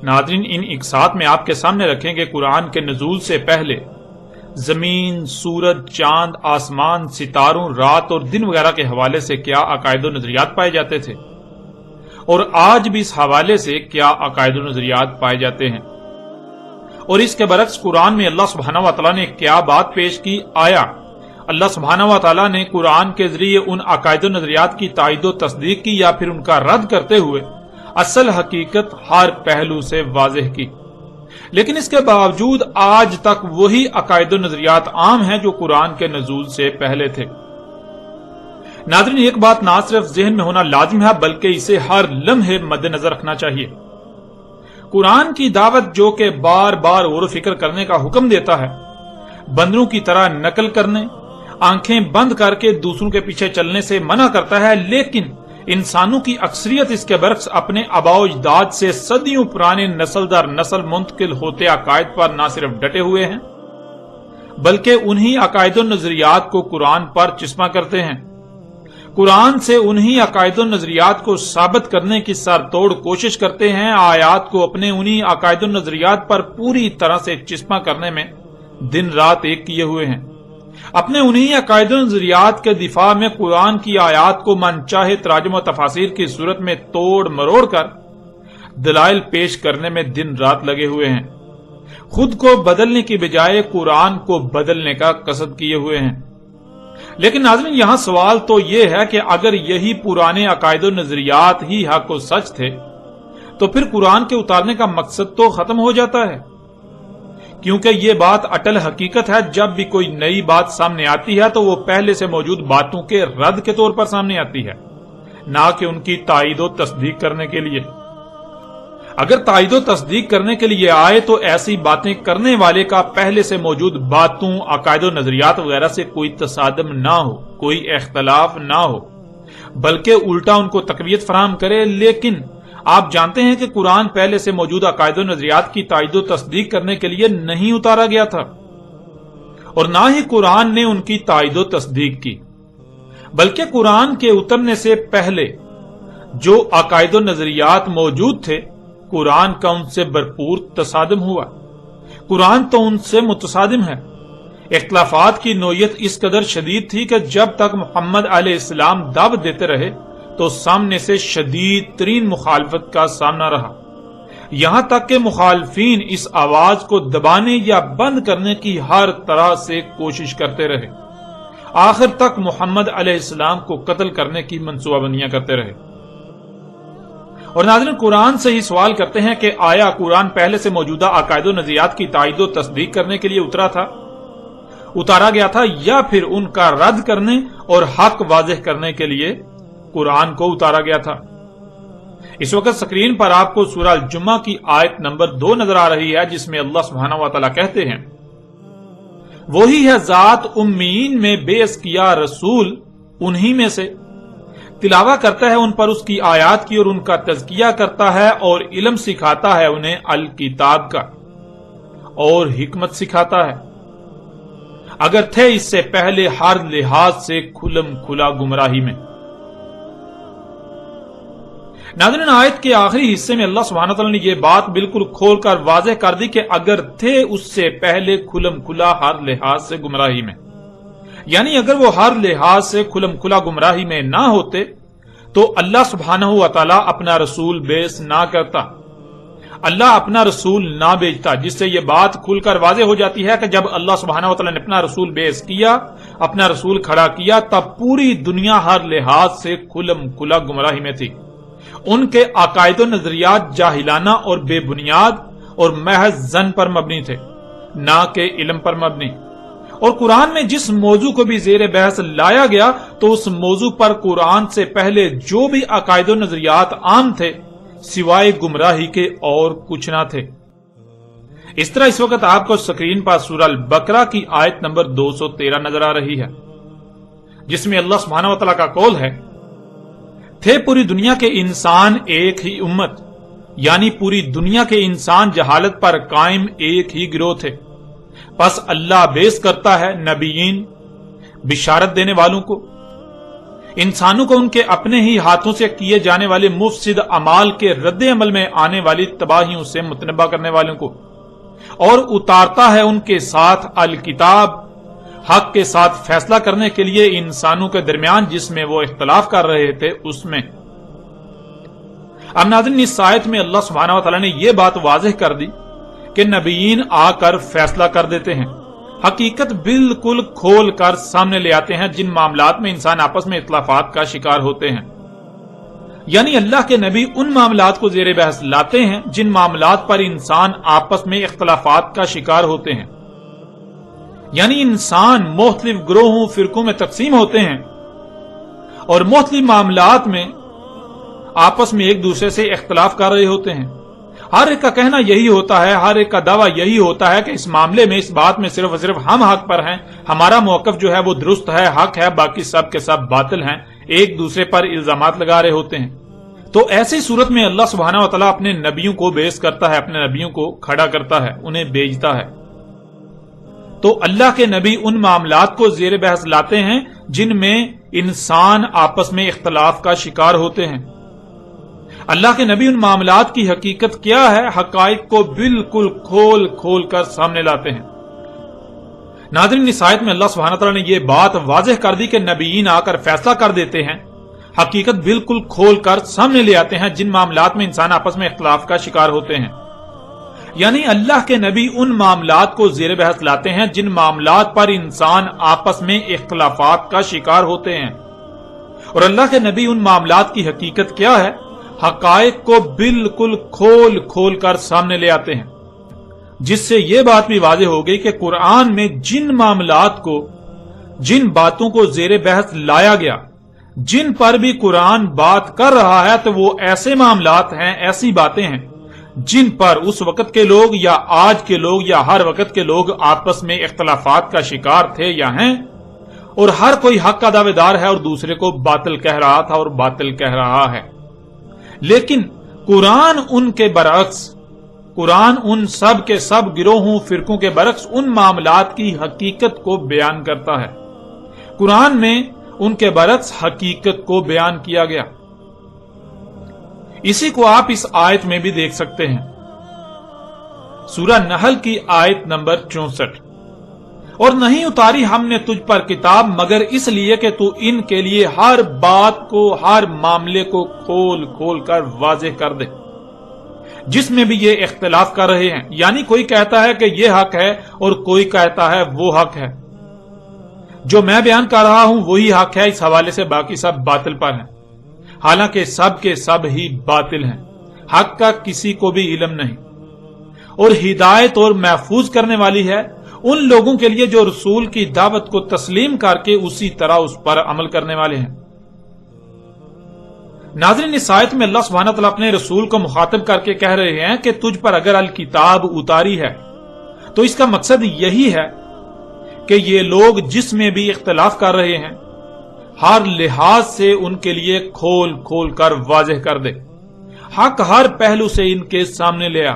ناظرین، ان اقساط میں آپ کے سامنے رکھیں کہ قرآن کے نزول سے پہلے زمین، سورج، چاند، آسمان، ستاروں، رات اور دن وغیرہ کے حوالے سے کیا عقائد و نظریات پائے جاتے تھے، اور آج بھی اس حوالے سے کیا عقائد و نظریات پائے جاتے ہیں، اور اس کے برعکس قرآن میں اللہ سبحانہ و تعالیٰ نے کیا بات پیش کی۔ آیا اللہ سبحانہ و تعالیٰ نے قرآن کے ذریعے ان عقائد و نظریات کی تائید و تصدیق کی، یا پھر ان کا رد کرتے ہوئے اصل حقیقت ہر پہلو سے واضح کی؟ لیکن اس کے باوجود آج تک وہی عقائد و نظریات عام ہیں جو قرآن کے نزول سے پہلے تھے۔ ناظرین، ایک بات نہ صرف ذہن میں ہونا لازم ہے بلکہ اسے ہر لمحے مد نظر رکھنا چاہیے۔ قرآن کی دعوت جو کہ بار بار غور و فکر کرنے کا حکم دیتا ہے، بندروں کی طرح نقل کرنے، آنکھیں بند کر کے دوسروں کے پیچھے چلنے سے منع کرتا ہے، لیکن انسانوں کی اکثریت اس کے برعکس اپنے آباء و اجداد سے صدیوں پرانے نسل در نسل منتقل ہوتے عقائد پر نہ صرف ڈٹے ہوئے ہیں بلکہ انہی عقائد و نظریات کو قرآن پر چسپاں کرتے ہیں۔ قرآن سے انہی عقائد و نظریات کو ثابت کرنے کی سر توڑ کوشش کرتے ہیں، آیات کو اپنے انہی عقائد و نظریات پر پوری طرح سے چسپاں کرنے میں دن رات ایک کیے ہوئے ہیں۔ اپنے انہی عقائد و نظریات کے دفاع میں قرآن کی آیات کو من چاہے تراجم و تفاسیر کی صورت میں توڑ مروڑ کر دلائل پیش کرنے میں دن رات لگے ہوئے ہیں، خود کو بدلنے کی بجائے قرآن کو بدلنے کا قصد کیے ہوئے ہیں۔ لیکن ناظرین، یہاں سوال تو یہ ہے کہ اگر یہی پرانے عقائد و نظریات ہی حق و سچ تھے تو پھر قرآن کے اتارنے کا مقصد تو ختم ہو جاتا ہے، کیونکہ یہ بات اٹل حقیقت ہے، جب بھی کوئی نئی بات سامنے آتی ہے تو وہ پہلے سے موجود باتوں کے رد کے طور پر سامنے آتی ہے، نہ کہ ان کی تائید و تصدیق کرنے کے لیے۔ اگر تائید و تصدیق کرنے کے لیے آئے تو ایسی باتیں کرنے والے کا پہلے سے موجود باتوں، عقائد و نظریات وغیرہ سے کوئی تصادم نہ ہو، کوئی اختلاف نہ ہو، بلکہ الٹا ان کو تقویت فراہم کرے۔ لیکن آپ جانتے ہیں کہ قرآن پہلے سے موجود عقائد و نظریات کی تائید و تصدیق کرنے کے لیے نہیں اتارا گیا تھا، اور نہ ہی قرآن نے ان کی تائید و تصدیق کی، بلکہ قرآن کے اترنے سے پہلے جو عقائد و نظریات موجود تھے، قرآن کا ان سے بھرپور تصادم ہوا۔ قرآن تو ان سے متصادم ہے۔ اختلافات کی نوعیت اس قدر شدید تھی کہ جب تک محمد علیہ السلام دعوت دیتے رہے تو سامنے سے شدید ترین مخالفت کا سامنا رہا، یہاں تک کہ مخالفین اس آواز کو دبانے یا بند کرنے کی ہر طرح سے کوشش کرتے رہے، آخر تک محمد علیہ السلام کو قتل کرنے کی منصوبہ بندیاں کرتے رہے۔ اور ناظرین، قرآن سے ہی سوال کرتے ہیں کہ آیا قرآن پہلے سے موجودہ عقائد و نظریات کی تائید و تصدیق کرنے کے لیے اتارا گیا تھا، یا پھر ان کا رد کرنے اور حق واضح کرنے کے لیے قرآن کو اتارا گیا تھا؟ اس وقت سکرین پر آپ کو سورہ الجمعہ کی آیت نمبر 2 نظر آ رہی ہے، جس میں اللہ سبحانہ و تعالیٰ کہتے ہیں، وہی ہے ذات امیین میں بیعث کیا رسول انہی میں سے، تلاوہ کرتا ہے ان پر اس کی آیات کی اور ان کا تزکیہ کرتا ہے اور علم سکھاتا ہے انہیں الکتاب کا اور حکمت سکھاتا ہے، اگر تھے اس سے پہلے ہر لحاظ سے کھلم کھلا گمراہی میں۔ ناظرین، آیت کے آخری حصے میں اللہ سبحانہ وتعالی نے یہ بات بالکل کھول کر واضح کر دی کہ اگر تھے اس سے پہلے کھلم کھلا ہر لحاظ سے گمراہی میں، یعنی اگر وہ ہر لحاظ سے کھلم کھلا گمراہی میں نہ ہوتے تو اللہ سبحانہ وتعالی اپنا رسول بیعث نہ کرتا، اللہ اپنا رسول نہ بھیجتا، جس سے یہ بات کھل کر واضح ہو جاتی ہے کہ جب اللہ سبحانہ وتعالی نے اپنا رسول بیعث کیا، اپنا رسول کھڑا کیا، تب پوری دنیا ہر لحاظ سے کھلم کھلا گمراہی میں تھی۔ ان کے عقائد و نظریات جاہلانہ اور بے بنیاد اور محض ظن پر مبنی تھے، نہ کہ علم پر مبنی۔ اور قرآن میں جس موضوع کو بھی زیر بحث لایا گیا تو اس موضوع پر قرآن سے پہلے جو بھی عقائد و نظریات عام تھے سوائے گمراہی کے اور کچھ نہ تھے۔ اس طرح اس وقت آپ کو سکرین پر سورہ البقرہ کی آیت نمبر 213 نظر آ رہی ہے، جس میں اللہ سبحانہ و تعالیٰ کا قول ہے، تھے پوری دنیا کے انسان ایک ہی امت، یعنی پوری دنیا کے انسان جہالت پر قائم ایک ہی گروہ تھے، پس اللہ بیعث کرتا ہے نبیین بشارت دینے والوں کو، انسانوں کو ان کے اپنے ہی ہاتھوں سے کیے جانے والے مفسد اعمال کے رد عمل میں آنے والی تباہیوں سے متنبہ کرنے والوں کو، اور اتارتا ہے ان کے ساتھ الکتاب، حق کے ساتھ فیصلہ کرنے کے لیے انسانوں کے درمیان جس میں وہ اختلاف کر رہے تھے اس میں۔ اب ناظرین، اس آیت میں اللہ سبحانہ وتعالی نے یہ بات واضح کر دی کہ نبیین آ کر فیصلہ کر دیتے ہیں، حقیقت بالکل کھول کر سامنے لے آتے ہیں جن معاملات میں انسان آپس میں اختلافات کا شکار ہوتے ہیں۔ یعنی اللہ کے نبی ان معاملات کو زیر بحث لاتے ہیں جن معاملات پر انسان آپس میں اختلافات کا شکار ہوتے ہیں۔ یعنی انسان مختلف گروہوں فرقوں میں تقسیم ہوتے ہیں اور مختلف معاملات میں آپس میں ایک دوسرے سے اختلاف کر رہے ہوتے ہیں۔ ہر ایک کا کہنا یہی ہوتا ہے، ہر ایک کا دعویٰ یہی ہوتا ہے کہ اس معاملے میں، اس بات میں صرف اور صرف ہم حق پر ہیں، ہمارا موقف جو ہے وہ درست ہے، حق ہے، باقی سب کے سب باطل ہیں، ایک دوسرے پر الزامات لگا رہے ہوتے ہیں۔ تو ایسی صورت میں اللہ سبحانہ وتعالی اپنے نبیوں کو بیعث کرتا ہے، اپنے نبیوں کو کھڑا کرتا ہے، انہیں بھیجتا ہے۔ تو اللہ کے نبی ان معاملات کو زیر بحث لاتے ہیں جن میں انسان آپس میں اختلاف کا شکار ہوتے ہیں۔ اللہ کے نبی ان معاملات کی حقیقت کیا ہے، حقائق کو بالکل کھول کھول کر سامنے لاتے ہیں۔ ناظرین، اس آیت میں اللہ سبحانہ تعالیٰ نے یہ بات واضح کر دی کہ نبیین آ کر فیصلہ کر دیتے ہیں، حقیقت بالکل کھول کر سامنے لے آتے ہیں جن معاملات میں انسان آپس میں اختلاف کا شکار ہوتے ہیں۔ یعنی اللہ کے نبی ان معاملات کو زیر بحث لاتے ہیں جن معاملات پر انسان آپس میں اختلافات کا شکار ہوتے ہیں، اور اللہ کے نبی ان معاملات کی حقیقت کیا ہے، حقائق کو بالکل کھول کھول کر سامنے لے آتے ہیں، جس سے یہ بات بھی واضح ہو گئی کہ قرآن میں جن معاملات کو، جن باتوں کو زیر بحث لایا گیا، جن پر بھی قرآن بات کر رہا ہے، تو وہ ایسے معاملات ہیں، ایسی باتیں ہیں جن پر اس وقت کے لوگ یا آج کے لوگ یا ہر وقت کے لوگ آپس میں اختلافات کا شکار تھے یا ہیں، اور ہر کوئی حق کا دعوے دار ہے اور دوسرے کو باطل کہہ رہا تھا اور باطل کہہ رہا ہے۔ لیکن قرآن ان کے برعکس، قرآن ان سب کے سب گروہوں فرقوں کے برعکس ان معاملات کی حقیقت کو بیان کرتا ہے۔ قرآن میں ان کے برعکس حقیقت کو بیان کیا گیا۔ اسی کو آپ اس آیت میں بھی دیکھ سکتے ہیں، سورہ نحل کی آیت نمبر 64، اور نہیں اتاری ہم نے تجھ پر کتاب مگر اس لیے کہ تو ان کے لیے ہر بات کو، ہر معاملے کو کھول کھول کر واضح کر دے جس میں بھی یہ اختلاف کر رہے ہیں۔ یعنی کوئی کہتا ہے کہ یہ حق ہے اور کوئی کہتا ہے وہ حق ہے، جو میں بیان کر رہا ہوں وہی حق ہے، اس حوالے سے باقی سب باطل پر ہیں، حالانکہ سب کے سب ہی باطل ہیں، حق کا کسی کو بھی علم نہیں۔ اور ہدایت اور محفوظ کرنے والی ہے ان لوگوں کے لیے جو رسول کی دعوت کو تسلیم کر کے اسی طرح اس پر عمل کرنے والے ہیں۔ ناظرین، اس آیت میں اللہ سبحانہ تعالیٰ اپنے رسول کو مخاطب کر کے کہہ رہے ہیں کہ تجھ پر اگر الکتاب اتاری ہے تو اس کا مقصد یہی ہے کہ یہ لوگ جس میں بھی اختلاف کر رہے ہیں ہر لحاظ سے ان کے لیے کھول کھول کر واضح کر دے، حق ہر پہلو سے ان کے سامنے لے آ،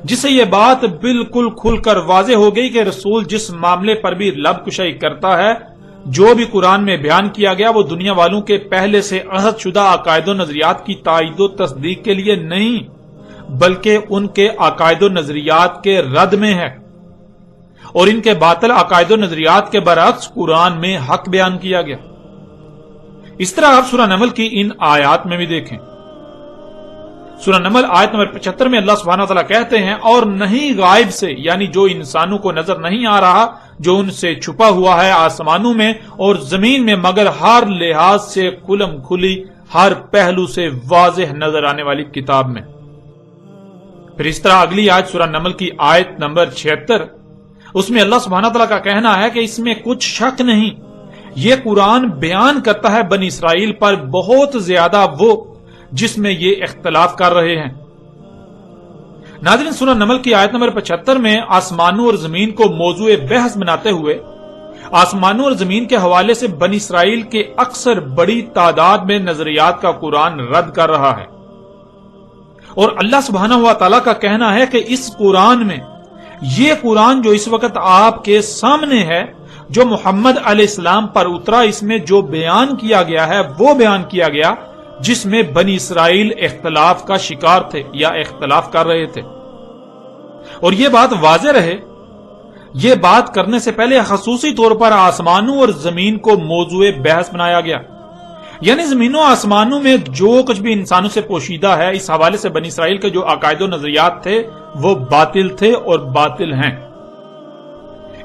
جس سے یہ بات بالکل کھل کر واضح ہو گئی کہ رسول جس معاملے پر بھی لب کشائی کرتا ہے، جو بھی قرآن میں بیان کیا گیا، وہ دنیا والوں کے پہلے سے عہد شدہ عقائد و نظریات کی تائید و تصدیق کے لیے نہیں، بلکہ ان کے عقائد و نظریات کے رد میں ہے، اور ان کے باطل عقائد و نظریات کے برعکس قرآن میں حق بیان کیا گیا۔ اس طرح آپ سورہ نمل کی ان آیات میں بھی دیکھیں، سورہ نمل آیت نمبر 75 میں اللہ سبحانہ وتعالیٰ کہتے ہیں، اور نہیں غائب سے، یعنی جو انسانوں کو نظر نہیں آ رہا، جو ان سے چھپا ہوا ہے آسمانوں میں اور زمین میں، مگر ہر لحاظ سے کھلم کھلی، ہر پہلو سے واضح نظر آنے والی کتاب میں۔ پھر اس طرح اگلی آیت سورہ نمل کی آیت نمبر 76، اس میں اللہ سبحانہ تعالیٰ کا کہنا ہے کہ اس میں کچھ شک نہیں، یہ قرآن بیان کرتا ہے بنی اسرائیل پر بہت زیادہ وہ جس میں یہ اختلاف کر رہے ہیں۔ ناظرین، سورہ نمل کی آیت نمبر 75 میں آسمانوں اور زمین کو موضوع بحث بناتے ہوئے آسمانوں اور زمین کے حوالے سے بنی اسرائیل کے اکثر بڑی تعداد میں نظریات کا قرآن رد کر رہا ہے، اور اللہ سبحانہ و تعالیٰ کا کہنا ہے کہ اس قرآن میں، یہ قرآن جو اس وقت آپ کے سامنے ہے، جو محمد علیہ السلام پر اترا اس میں جو بیان کیا گیا ہے وہ بیان کیا گیا جس میں بنی اسرائیل اختلاف کا شکار تھے یا اختلاف کر رہے تھے. اور یہ بات واضح رہے، یہ بات کرنے سے پہلے خصوصی طور پر آسمانوں اور زمین کو موضوع بحث بنایا گیا. یعنی زمینوں آسمانوں میں جو کچھ بھی انسانوں سے پوشیدہ ہے، اس حوالے سے بنی اسرائیل کے جو عقائد و نظریات تھے وہ باطل تھے اور باطل ہیں.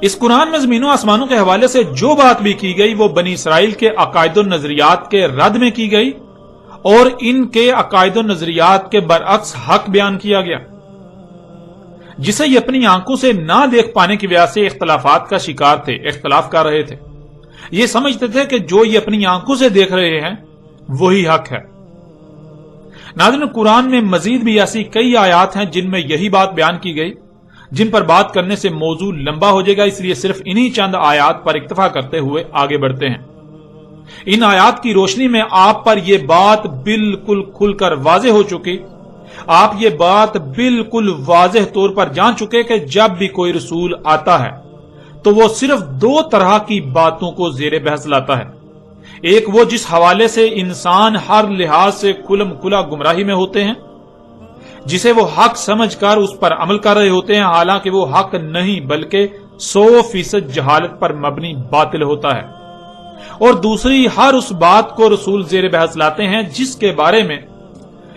اس قرآن میں زمینوں آسمانوں کے حوالے سے جو بات بھی کی گئی وہ بنی اسرائیل کے عقائد و نظریات کے رد میں کی گئی اور ان کے عقائد و نظریات کے برعکس حق بیان کیا گیا، جسے یہ اپنی آنکھوں سے نہ دیکھ پانے کی وجہ سے اختلافات کا شکار تھے، اختلاف کر رہے تھے. یہ سمجھتے تھے کہ جو یہ اپنی آنکھوں سے دیکھ رہے ہیں وہی حق ہے. ناظرین، قرآن میں مزید بھی ایسی کئی آیات ہیں جن میں یہی بات بیان کی گئی، جن پر بات کرنے سے موضوع لمبا ہو جائے گا، اس لیے صرف انہی چند آیات پر اکتفا کرتے ہوئے آگے بڑھتے ہیں. ان آیات کی روشنی میں آپ پر یہ بات بالکل کھل کر واضح ہو چکی، آپ یہ بات بالکل واضح طور پر جان چکے کہ جب بھی کوئی رسول آتا ہے تو وہ صرف دو طرح کی باتوں کو زیر بحث لاتا ہے. ایک وہ جس حوالے سے انسان ہر لحاظ سے کھلم کھلا گمراہی میں ہوتے ہیں، جسے وہ حق سمجھ کر اس پر عمل کر رہے ہوتے ہیں، حالانکہ وہ حق نہیں بلکہ 100% جہالت پر مبنی باطل ہوتا ہے. اور دوسری ہر اس بات کو رسول زیر بحث لاتے ہیں جس کے بارے میں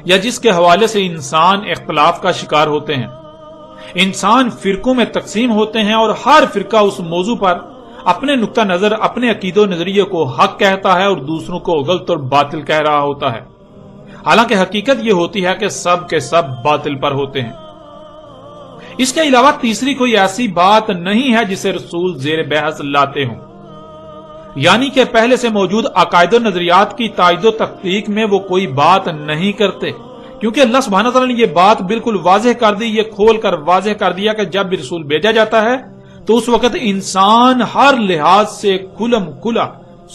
یا جس کے حوالے سے انسان اختلاف کا شکار ہوتے ہیں. انسان فرقوں میں تقسیم ہوتے ہیں اور ہر فرقہ اس موضوع پر اپنے نقطہ نظر، اپنے عقید و نظریے کو حق کہتا ہے اور دوسروں کو غلط اور باطل کہہ رہا ہوتا ہے، حالانکہ حقیقت یہ ہوتی ہے کہ سب کے سب باطل پر ہوتے ہیں. اس کے علاوہ تیسری کوئی ایسی بات نہیں ہے جسے رسول زیر بحث لاتے ہوں، یعنی کہ پہلے سے موجود عقائد و نظریات کی تائید و تحقیق میں وہ کوئی بات نہیں کرتے، کیونکہ اللہ سبحانہ تعالیٰ نے یہ بات بالکل واضح کر دی، یہ کھول کر واضح کر دیا کہ جب بھی رسول بھیجا جاتا ہے تو اس وقت انسان ہر لحاظ سے کھلم کھلا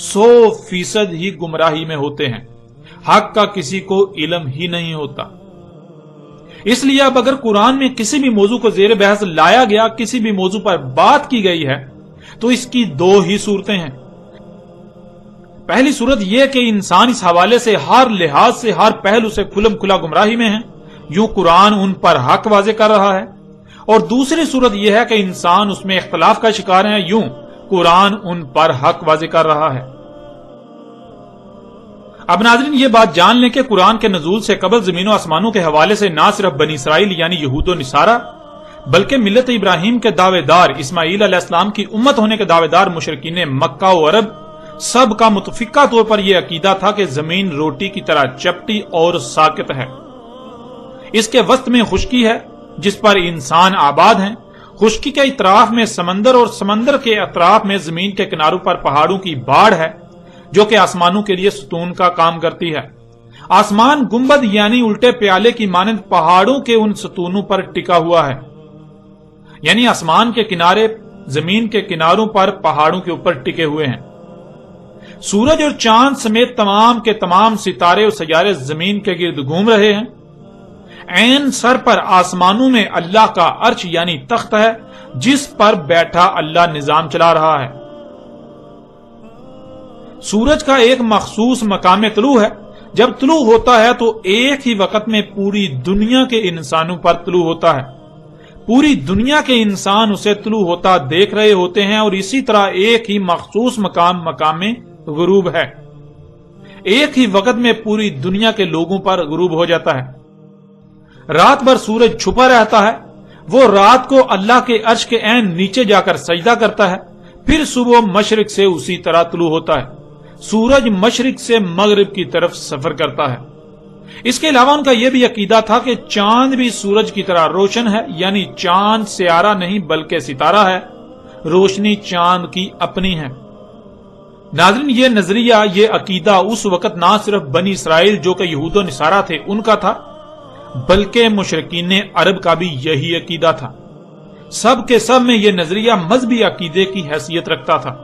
100% ہی گمراہی میں ہوتے ہیں، حق کا کسی کو علم ہی نہیں ہوتا. اس لیے اب اگر قرآن میں کسی بھی موضوع کو زیر بحث لایا گیا، کسی بھی موضوع پر بات کی گئی ہے، تو اس کی دو ہی صورتیں ہیں. پہلی صورت یہ کہ انسان اس حوالے سے ہر لحاظ سے، ہر پہلو سے کھلم کھلا گمراہی میں ہے، یوں قرآن ان پر حق واضح کر رہا ہے. اور دوسری صورت یہ ہے کہ انسان اس میں اختلاف کا شکار ہے، یوں قرآن ان پر حق واضح کر رہا ہے. اب ناظرین، یہ بات جان لیں کہ قرآن کے نزول سے قبل زمین و آسمانوں کے حوالے سے نہ صرف بنی اسرائیل یعنی یہود و نصارہ، بلکہ ملت ابراہیم کے دعوے دار، اسماعیل علیہ السلام کی امت ہونے کے دعوے دار مشرکین مکہ و عرب سب کا متفقہ طور پر یہ عقیدہ تھا کہ زمین روٹی کی طرح چپٹی اور ساکت ہے. اس کے وسط میں خشکی ہے جس پر انسان آباد ہیں، خشکی کے اطراف میں سمندر اور سمندر کے اطراف میں زمین کے کناروں پر پہاڑوں کی باڑ ہے جو کہ آسمانوں کے لیے ستون کا کام کرتی ہے. آسمان گنبد یعنی الٹے پیالے کی مانند پہاڑوں کے ان ستونوں پر ٹکا ہوا ہے، یعنی آسمان کے کنارے زمین کے کناروں پر پہاڑوں کے اوپر ٹکے ہوئے ہیں. سورج اور چاند سمیت تمام کے تمام ستارے اور سیارے زمین کے گرد گھوم رہے ہیں. عین سر پر آسمانوں میں اللہ کا عرش یعنی تخت ہے جس پر بیٹھا اللہ نظام چلا رہا ہے. سورج کا ایک مخصوص مقام طلوع ہے، جب طلوع ہوتا ہے تو ایک ہی وقت میں پوری دنیا کے انسانوں پر طلوع ہوتا ہے. پوری دنیا کے انسان اسے طلوع ہوتا دیکھ رہے ہوتے ہیں، اور اسی طرح ایک ہی مخصوص مقام غروب ہے. ایک ہی وقت میں پوری دنیا کے لوگوں پر غروب ہو جاتا ہے. رات بھر سورج چھپا رہتا ہے، وہ رات کو اللہ کے عرش کے عین نیچے جا کر سجدہ کرتا ہے، پھر صبح مشرق سے اسی طرح طلوع ہوتا ہے. سورج مشرق سے مغرب کی طرف سفر کرتا ہے. اس کے علاوہ ان کا یہ بھی عقیدہ تھا کہ چاند بھی سورج کی طرح روشن ہے، یعنی چاند سیارہ نہیں بلکہ ستارہ ہے، روشنی چاند کی اپنی ہے. ناظرین، یہ نظریہ، یہ عقیدہ اس وقت نہ صرف بنی اسرائیل جو کہ یہود و نصارہ تھے ان کا تھا، بلکہ مشرکین عرب کا بھی یہی عقیدہ تھا. سب کے سب میں یہ نظریہ مذہبی عقیدے کی حیثیت رکھتا تھا،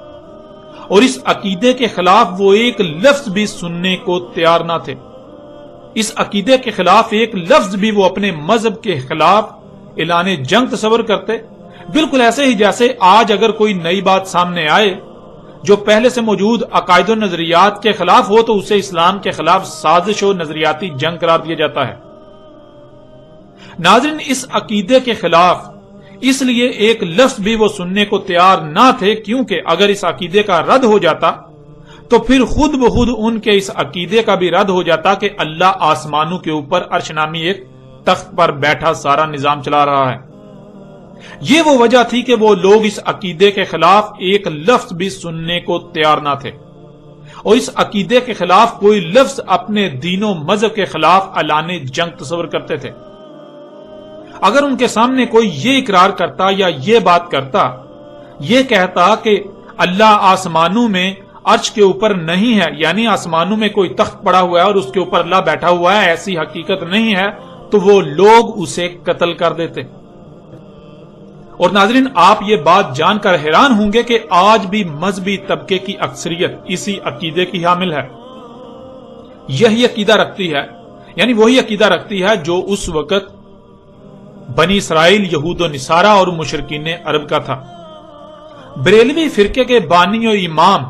اور اس عقیدے کے خلاف وہ ایک لفظ بھی سننے کو تیار نہ تھے. اس عقیدے کے خلاف ایک لفظ بھی وہ اپنے مذہب کے خلاف اعلان جنگ تصور کرتے، بالکل ایسے ہی جیسے آج اگر کوئی نئی بات سامنے آئے جو پہلے سے موجود عقائد و نظریات کے خلاف ہو تو اسے اسلام کے خلاف سازش و نظریاتی جنگ قرار دیا جاتا ہے۔ ناظرین، اس عقیدے کے خلاف اس لیے ایک لفظ بھی وہ سننے کو تیار نہ تھے، کیونکہ اگر اس عقیدے کا رد ہو جاتا تو پھر خود بخود ان کے اس عقیدے کا بھی رد ہو جاتا کہ اللہ آسمانوں کے اوپر عرش نامی ایک تخت پر بیٹھا سارا نظام چلا رہا ہے۔ یہ وہ وجہ تھی کہ وہ لوگ اس عقیدے کے خلاف ایک لفظ بھی سننے کو تیار نہ تھے، اور اس عقیدے کے خلاف کوئی لفظ اپنے دین و مذہب کے خلاف اعلان جنگ تصور کرتے تھے۔ اگر ان کے سامنے کوئی یہ اقرار کرتا یا یہ بات کرتا، یہ کہتا کہ اللہ آسمانوں میں عرش کے اوپر نہیں ہے، یعنی آسمانوں میں کوئی تخت پڑا ہوا ہے اور اس کے اوپر اللہ بیٹھا ہوا ہے، ایسی حقیقت نہیں ہے، تو وہ لوگ اسے قتل کر دیتے۔ اور ناظرین، آپ یہ بات جان کر حیران ہوں گے کہ آج بھی مذہبی طبقے کی اکثریت اسی عقیدے کی حامل ہے، یہی عقیدہ رکھتی ہے، یعنی وہی عقیدہ رکھتی ہے جو اس وقت بنی اسرائیل، یہود و نصارہ اور مشرکین عرب کا تھا۔ بریلوی فرقے کے بانی و امام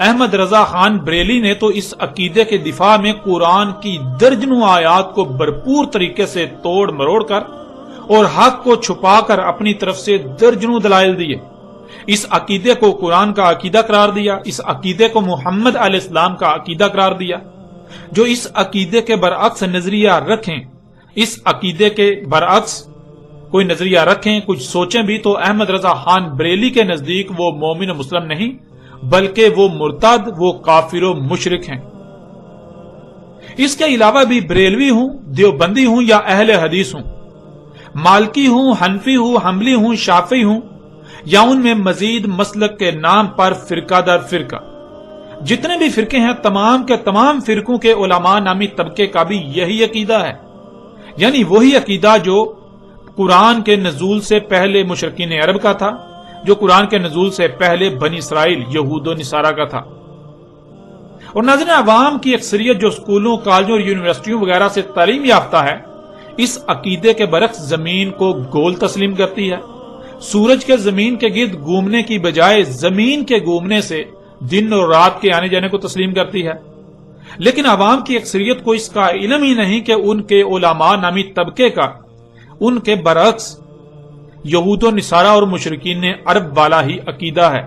احمد رضا خان بریلی نے تو اس عقیدے کے دفاع میں قرآن کی درجنوں آیات کو بھرپور طریقے سے توڑ مروڑ کر اور حق کو چھپا کر اپنی طرف سے درجنوں دلائل دیے، اس عقیدے کو قرآن کا عقیدہ قرار دیا، اس عقیدے کو محمد علیہ السلام کا عقیدہ قرار دیا۔ جو اس عقیدے کے برعکس نظریہ رکھیں، اس عقیدے کے برعکس کوئی نظریہ رکھیں، کچھ سوچیں بھی، تو احمد رضا خان بریلی کے نزدیک وہ مومن و مسلم نہیں بلکہ وہ مرتد، وہ کافر و مشرک ہیں۔ اس کے علاوہ بھی بریلوی ہوں، دیوبندی ہوں یا اہل حدیث ہوں، مالکی ہوں، حنفی ہوں، حنبلی ہوں، شافعی ہوں، یا ان میں مزید مسلک کے نام پر فرقہ در فرقہ جتنے بھی فرقے ہیں، تمام کے تمام فرقوں کے علماء نامی طبقے کا بھی یہی عقیدہ ہے، یعنی وہی عقیدہ جو قرآن کے نزول سے پہلے مشرکین عرب کا تھا، جو قرآن کے نزول سے پہلے بنی اسرائیل، یہود و نصارہ کا تھا۔ اور ناظرین، عوام کی اکثریت جو اسکولوں، کالجوں اور یونیورسٹیوں وغیرہ سے تعلیم یافتہ ہے، اس عقیدے کے برعکس زمین کو گول تسلیم کرتی ہے، سورج کے زمین کے گرد گھومنے کی بجائے زمین کے گھومنے سے دن اور رات کے آنے جانے کو تسلیم کرتی ہے۔ لیکن عوام کی اکثریت کو اس کا علم ہی نہیں کہ ان کے علماء نامی طبقے کا ان کے برعکس یہود و نصارہ اور مشرکین عرب والا ہی عقیدہ ہے،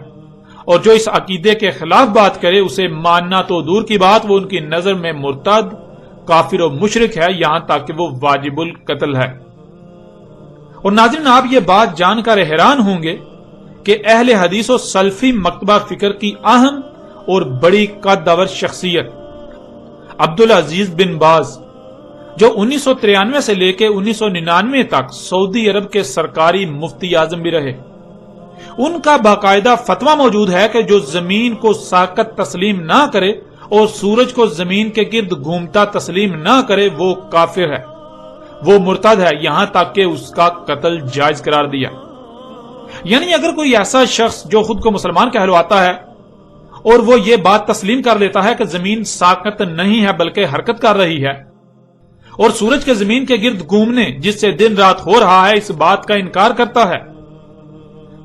اور جو اس عقیدے کے خلاف بات کرے اسے ماننا تو دور کی بات، وہ ان کی نظر میں مرتد، کافر و مشرک ہے، یہاں تک کہ وہ واجب القتل ہے۔ اور ناظرین، آپ یہ بات جان کر حیران ہوں گے کہ اہل حدیث و سلفی مکتبہ فکر کی اہم اور بڑی قدور شخصیت عبدالعزیز بن باز، جو 1993 سے لے کے 1999 تک سعودی عرب کے سرکاری مفتی اعظم بھی رہے، ان کا باقاعدہ فتویٰ موجود ہے کہ جو زمین کو ساقط تسلیم نہ کرے اور سورج کو زمین کے گرد گھومتا تسلیم نہ کرے وہ کافر ہے، وہ مرتد ہے، یہاں تک کہ اس کا قتل جائز قرار دیا۔ یعنی اگر کوئی ایسا شخص جو خود کو مسلمان کہلواتا ہے اور وہ یہ بات تسلیم کر لیتا ہے کہ زمین ساقط نہیں ہے بلکہ حرکت کر رہی ہے، اور سورج کے زمین کے گرد گھومنے جس سے دن رات ہو رہا ہے اس بات کا انکار کرتا ہے،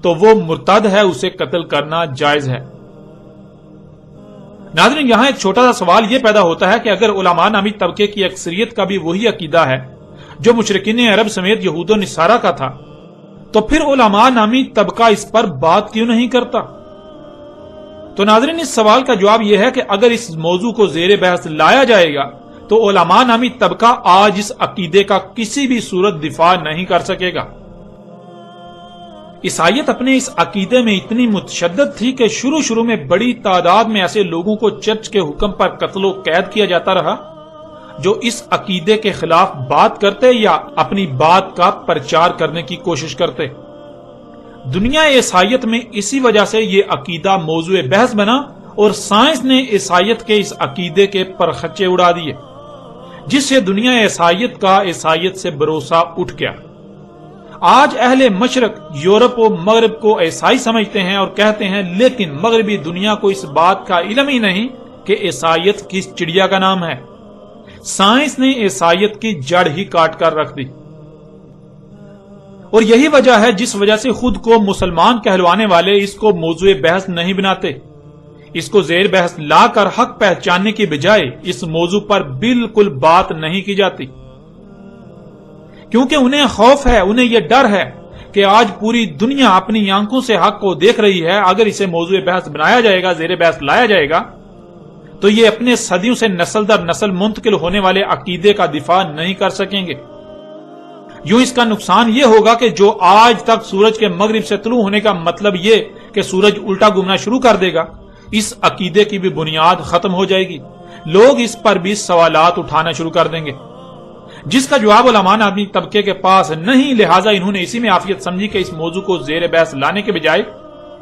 تو وہ مرتد ہے، اسے قتل کرنا جائز ہے۔ ناظرین، یہاں ایک چھوٹا سا سوال یہ پیدا ہوتا ہے کہ اگر علماء نامی طبقے کی اکثریت کا بھی وہی عقیدہ ہے جو مشرکین عرب سمیت یہود و نصارہ کا تھا، تو پھر علماء نامی طبقہ اس پر بات کیوں نہیں کرتا؟ تو ناظرین، اس سوال کا جواب یہ ہے کہ اگر اس موضوع کو زیر بحث لایا جائے گا تو علماء نامی طبقہ آج اس عقیدے کا کسی بھی صورت دفاع نہیں کر سکے گا۔ عیسائیت اپنے اس عقیدے میں اتنی متشدد تھی کہ شروع میں بڑی تعداد میں ایسے لوگوں کو چرچ کے حکم پر قتل و قید کیا جاتا رہا جو اس عقیدے کے خلاف بات کرتے یا اپنی بات کا پرچار کرنے کی کوشش کرتے۔ دنیا عیسائیت میں اسی وجہ سے یہ عقیدہ موضوع بحث بنا اور سائنس نے عیسائیت کے اس عقیدے کے پرخچے اڑا دیے، جس سے دنیا عیسائیت کا عیسائیت سے بھروسہ اٹھ گیا۔ آج اہل مشرق یورپ و مغرب کو عیسائی سمجھتے ہیں اور کہتے ہیں، لیکن مغربی دنیا کو اس بات کا علم ہی نہیں کہ عیسائیت کس چڑیا کا نام ہے۔ سائنس نے عیسائیت کی جڑ ہی کاٹ کر رکھ دی۔ اور یہی وجہ ہے جس وجہ سے خود کو مسلمان کہلوانے والے اس کو موضوع بحث نہیں بناتے. اس کو زیر بحث لا کر حق پہچاننے کی بجائے اس موضوع پر بالکل بات نہیں کی جاتی، کیونکہ انہیں خوف ہے، انہیں یہ ڈر ہے کہ آج پوری دنیا اپنی آنکھوں سے حق کو دیکھ رہی ہے. اگر اسے موضوع بحث بنایا جائے گا، زیر بحث لایا جائے گا، تو یہ اپنے صدیوں سے نسل در نسل منتقل ہونے والے عقیدے کا دفاع نہیں کر سکیں گے. یوں اس کا نقصان یہ ہوگا کہ جو آج تک سورج کے مغرب سے طلوع ہونے کا مطلب یہ کہ سورج الٹا گھومنا شروع کر دے گا، اس عقیدے کی بھی بنیاد ختم ہو جائے گی. لوگ اس پر بھی سوالات اٹھانا شروع کر دیں گے، جس کا جواب علماء آدمی طبقے کے پاس نہیں. لہٰذا انہوں نے اسی میں عافیت سمجھی کہ اس موضوع کو زیر بحث لانے کے بجائے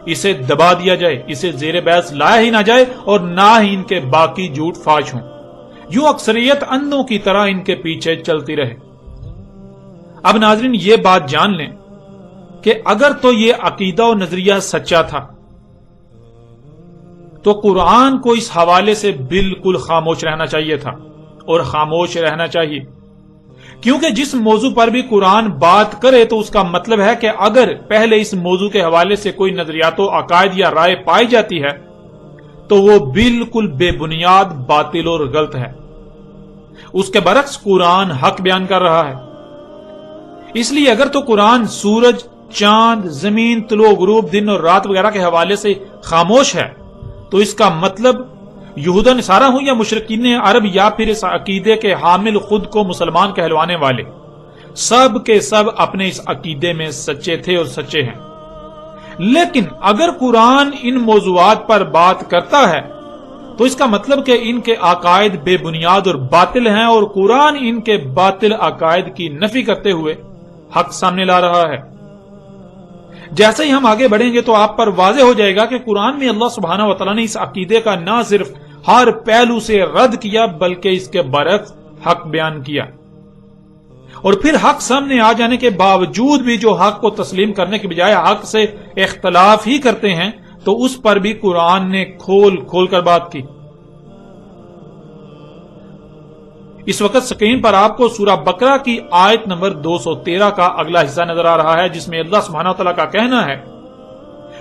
اسے دبا دیا جائے، اسے زیر بحث لایا ہی نہ جائے اور نہ ہی ان کے باقی جھوٹ فاش ہوں. یوں اکثریت اندھوں کی طرح ان کے پیچھے چلتی رہے. اب ناظرین یہ بات جان لیں کہ اگر تو یہ عقیدہ و نظریہ سچا تھا تو قرآن کو اس حوالے سے بالکل خاموش رہنا چاہیے تھا، اور خاموش رہنا چاہیے، کیونکہ جس موضوع پر بھی قرآن بات کرے تو اس کا مطلب ہے کہ اگر پہلے اس موضوع کے حوالے سے کوئی نظریات و عقائد یا رائے پائی جاتی ہے تو وہ بالکل بے بنیاد، باطل اور غلط ہے. اس کے برعکس قرآن حق بیان کر رہا ہے. اس لیے اگر تو قرآن سورج، چاند، زمین، طلوع غروب، دن اور رات وغیرہ کے حوالے سے خاموش ہے تو اس کا مطلب یہودا نصارہ ہوں یا مشرکین عرب یا پھر اس عقیدے کے حامل خود کو مسلمان کہلوانے والے، سب کے سب اپنے اس عقیدے میں سچے تھے اور سچے ہیں. لیکن اگر قرآن ان موضوعات پر بات کرتا ہے تو اس کا مطلب کہ ان کے عقائد بے بنیاد اور باطل ہیں، اور قرآن ان کے باطل عقائد کی نفی کرتے ہوئے حق سامنے لا رہا ہے. جیسے ہی ہم آگے بڑھیں گے تو آپ پر واضح ہو جائے گا کہ قرآن میں اللہ سبحانہ و تعالیٰ نے اس عقیدے کا نہ صرف ہر پہلو سے رد کیا بلکہ اس کے برعکس حق بیان کیا. اور پھر حق سامنے آ جانے کے باوجود بھی جو حق کو تسلیم کرنے کے بجائے حق سے اختلاف ہی کرتے ہیں تو اس پر بھی قرآن نے کھول کھول کر بات کی. اس وقت سکرین پر آپ کو سورہ بقرہ کی آیت نمبر 213 کا اگلا حصہ نظر آ رہا ہے، جس میں اللہ سبحانہ وتعالیٰ کا کہنا ہے،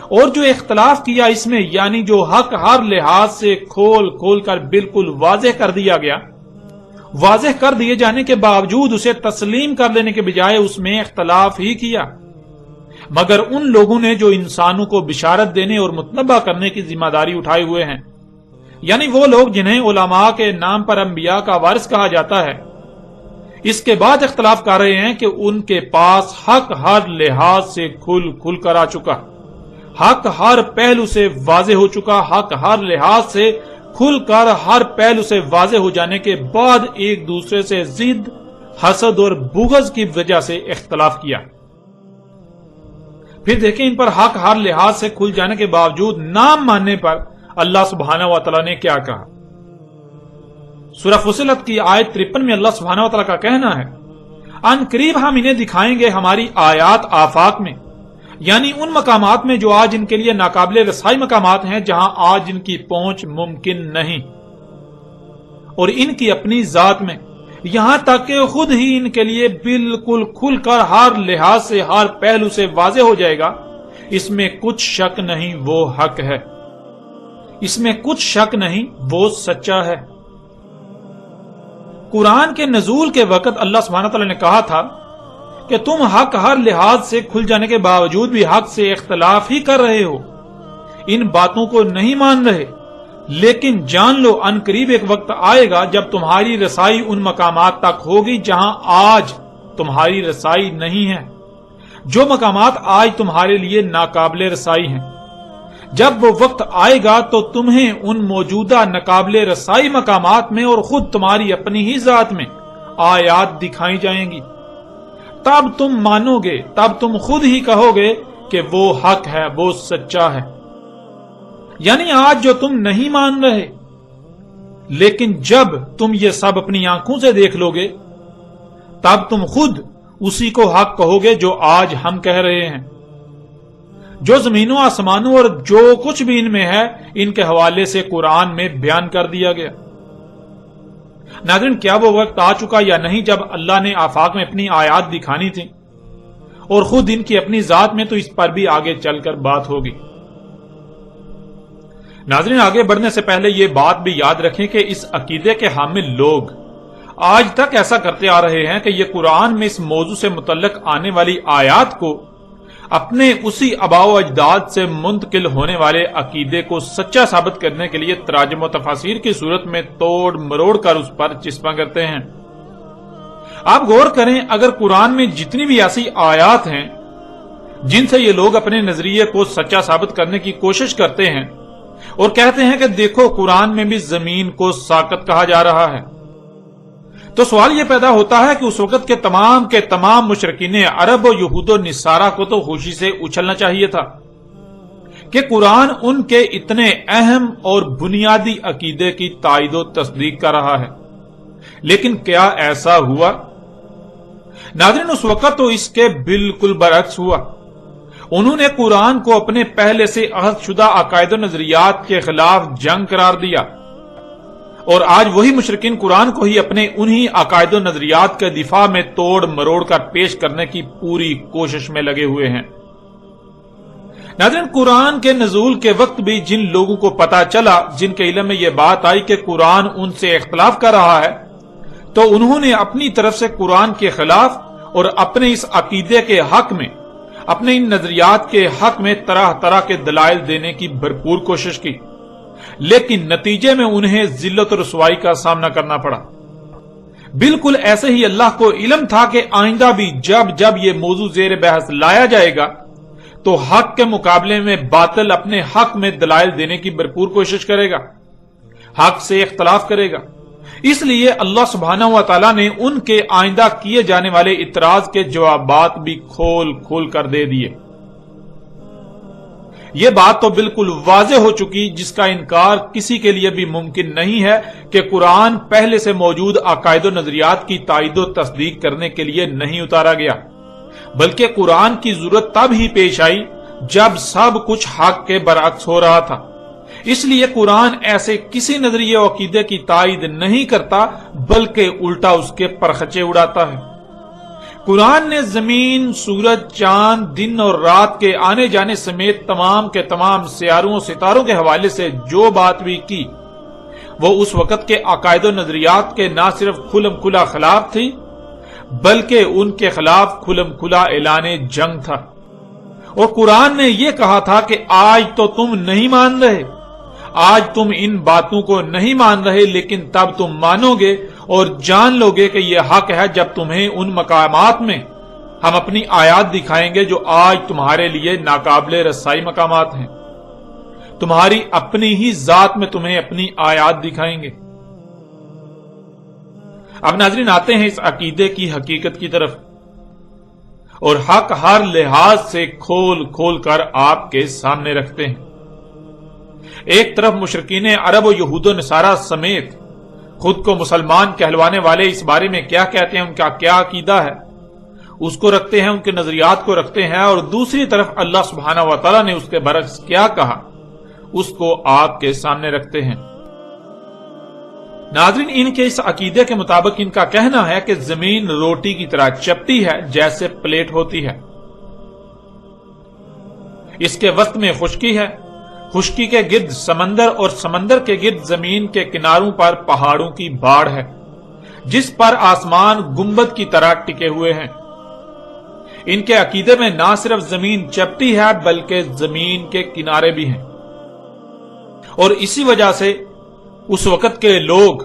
اور جو اختلاف کیا اس میں، یعنی جو حق ہر لحاظ سے کھول کھول کر بالکل واضح کر دیا گیا، واضح کر دیے جانے کے باوجود اسے تسلیم کر لینے کے بجائے اس میں اختلاف ہی کیا، مگر ان لوگوں نے جو انسانوں کو بشارت دینے اور متنبہ کرنے کی ذمہ داری اٹھائے ہوئے ہیں، یعنی وہ لوگ جنہیں علماء کے نام پر انبیاء کا وارث کہا جاتا ہے، اس کے بعد اختلاف کر رہے ہیں کہ ان کے پاس حق ہر لحاظ سے کھل کھل کر آ چکا، حق ہر پہلو سے واضح ہو چکا. حق ہر لحاظ سے کھل کر ہر پہلو سے واضح ہو جانے کے بعد ایک دوسرے سے ضد، حسد اور بغض کی وجہ سے اختلاف کیا. پھر دیکھیں ان پر حق ہر لحاظ سے کھل جانے کے باوجود نہ ماننے پر اللہ سبحانہ و تعالیٰ نے کیا کہا. سورہ فصلت کی آیت 53 میں اللہ سبحانہ و تعالیٰ کا کہنا ہے، ان قریب ہم انہیں دکھائیں گے ہماری آیات آفاق میں، یعنی ان مقامات میں جو آج ان کے لیے ناقابل رسائی مقامات ہیں، جہاں آج ان کی پہنچ ممکن نہیں، اور ان کی اپنی ذات میں، یہاں تک کہ خود ہی ان کے لیے بالکل کھل کر ہر لحاظ سے ہر پہلو سے واضح ہو جائے گا. اس میں کچھ شک نہیں وہ حق ہے، اس میں کچھ شک نہیں وہ سچا ہے. قرآن کے نزول کے وقت اللہ سبحانہ تعالیٰ نے کہا تھا کہ تم حق ہر لحاظ سے کھل جانے کے باوجود بھی حق سے اختلاف ہی کر رہے ہو، ان باتوں کو نہیں مان رہے. لیکن جان لو ان قریب ایک وقت آئے گا جب تمہاری رسائی ان مقامات تک ہوگی جہاں آج تمہاری رسائی نہیں ہے، جو مقامات آج تمہارے لیے ناقابل رسائی ہیں. جب وہ وقت آئے گا تو تمہیں ان موجودہ ناقابل رسائی مقامات میں اور خود تمہاری اپنی ہی ذات میں آیات دکھائی جائیں گی. تب تم مانو گے، تب تم خود ہی کہو گے کہ وہ حق ہے، وہ سچا ہے. یعنی آج جو تم نہیں مان رہے، لیکن جب تم یہ سب اپنی آنکھوں سے دیکھ لو گے تب تم خود اسی کو حق کہو گے جو آج ہم کہہ رہے ہیں. جو زمینوں آسمانوں اور جو کچھ بھی ان میں ہے ان کے حوالے سے قرآن میں بیان کر دیا گیا. ناظرین، کیا وہ وقت آ چکا یا نہیں جب اللہ نے آفاق میں اپنی آیات دکھانی تھی اور خود ان کی اپنی ذات میں تو اس پر بھی آگے چل کر بات ہوگی۔ ناظرین، آگے بڑھنے سے پہلے یہ بات بھی یاد رکھیں کہ اس عقیدے کے حامل لوگ آج تک ایسا کرتے آ رہے ہیں کہ یہ قرآن میں اس موضوع سے متعلق آنے والی آیات کو اپنے اسی آباء و اجداد سے منتقل ہونے والے عقیدے کو سچا ثابت کرنے کے لیے تراجم و تفاسیر کی صورت میں توڑ مروڑ کر اس پر چسپاں کرتے ہیں۔ آپ غور کریں، اگر قرآن میں جتنی بھی ایسی آیات ہیں جن سے یہ لوگ اپنے نظریے کو سچا ثابت کرنے کی کوشش کرتے ہیں اور کہتے ہیں کہ دیکھو قرآن میں بھی زمین کو ساقط کہا جا رہا ہے، تو سوال یہ پیدا ہوتا ہے کہ اس وقت کے تمام مشرکین عرب و یہود و نصارہ کو تو خوشی سے اچھلنا چاہیے تھا کہ قرآن ان کے اتنے اہم اور بنیادی عقیدے کی تائید و تصدیق کر رہا ہے، لیکن کیا ایسا ہوا؟ ناظرین، اس وقت تو اس کے بالکل برعکس ہوا۔ انہوں نے قرآن کو اپنے پہلے سے عہد شدہ عقائد و نظریات کے خلاف جنگ قرار دیا، اور آج وہی مشرکین قرآن کو ہی اپنے انہی عقائد و نظریات کے دفاع میں توڑ مروڑ کر پیش کرنے کی پوری کوشش میں لگے ہوئے ہیں۔ ناظرین، قرآن کے نزول کے وقت بھی جن لوگوں کو پتا چلا، جن کے علم میں یہ بات آئی کہ قرآن ان سے اختلاف کر رہا ہے، تو انہوں نے اپنی طرف سے قرآن کے خلاف اور اپنے اس عقیدے کے حق میں، اپنے ان نظریات کے حق میں طرح طرح کے دلائل دینے کی بھرپور کوشش کی، لیکن نتیجے میں انہیں ذلت و رسوائی کا سامنا کرنا پڑا۔ بالکل ایسے ہی اللہ کو علم تھا کہ آئندہ بھی جب یہ موضوع زیر بحث لایا جائے گا تو حق کے مقابلے میں باطل اپنے حق میں دلائل دینے کی بھرپور کوشش کرے گا، حق سے اختلاف کرے گا۔ اس لیے اللہ سبحانہ و تعالیٰ نے ان کے آئندہ کیے جانے والے اعتراض کے جوابات بھی کھول کھول کر دے دیے۔ یہ بات تو بالکل واضح ہو چکی، جس کا انکار کسی کے لیے بھی ممکن نہیں ہے کہ قرآن پہلے سے موجود عقائد و نظریات کی تائید و تصدیق کرنے کے لیے نہیں اتارا گیا، بلکہ قرآن کی ضرورت تب ہی پیش آئی جب سب کچھ حق کے برعکس ہو رہا تھا۔ اس لیے قرآن ایسے کسی نظریے و عقیدے کی تائید نہیں کرتا، بلکہ الٹا اس کے پرخچے اڑاتا ہے۔ قرآن نے زمین، سورج، چاند، دن اور رات کے آنے جانے سمیت تمام کے تمام سیاروں و ستاروں کے حوالے سے جو بات بھی کی، وہ اس وقت کے عقائد و نظریات کے نہ صرف کھلم کھلا خلاف تھی، بلکہ ان کے خلاف کھلم کھلا اعلان جنگ تھا۔ اور قرآن نے یہ کہا تھا کہ آج تو تم نہیں مان رہے، آج تم ان باتوں کو نہیں مان رہے، لیکن تب تم مانو گے اور جان لو گے کہ یہ حق ہے جب تمہیں ان مقامات میں ہم اپنی آیات دکھائیں گے جو آج تمہارے لیے ناقابل رسائی مقامات ہیں، تمہاری اپنی ہی ذات میں تمہیں اپنی آیات دکھائیں گے۔ اب ناظرین، آتے ہیں اس عقیدے کی حقیقت کی طرف، اور حق ہر لحاظ سے کھول کھول کر آپ کے سامنے رکھتے ہیں۔ ایک طرف مشرکین عرب و یہود و نصارہ سمیت خود کو مسلمان کہلوانے والے اس بارے میں کیا کہتے ہیں، ان کا کیا عقیدہ ہے، اس کو رکھتے ہیں، ان کے نظریات کو رکھتے ہیں، اور دوسری طرف اللہ سبحانہ و تعالیٰ نے اس کے برعکس کیا کہا اس کو آپ کے سامنے رکھتے ہیں۔ ناظرین، ان کے اس عقیدے کے مطابق ان کا کہنا ہے کہ زمین روٹی کی طرح چپٹی ہے جیسے پلیٹ ہوتی ہے، اس کے وسط میں خشکی ہے، خشکی کے گرد سمندر، اور سمندر کے گرد زمین کے کناروں پر پہاڑوں کی باڑ ہے جس پر آسمان گنبد کی طرح ٹکے ہوئے ہیں۔ ان کے عقیدے میں نہ صرف زمین چپٹی ہے بلکہ زمین کے کنارے بھی ہیں، اور اسی وجہ سے اس وقت کے لوگ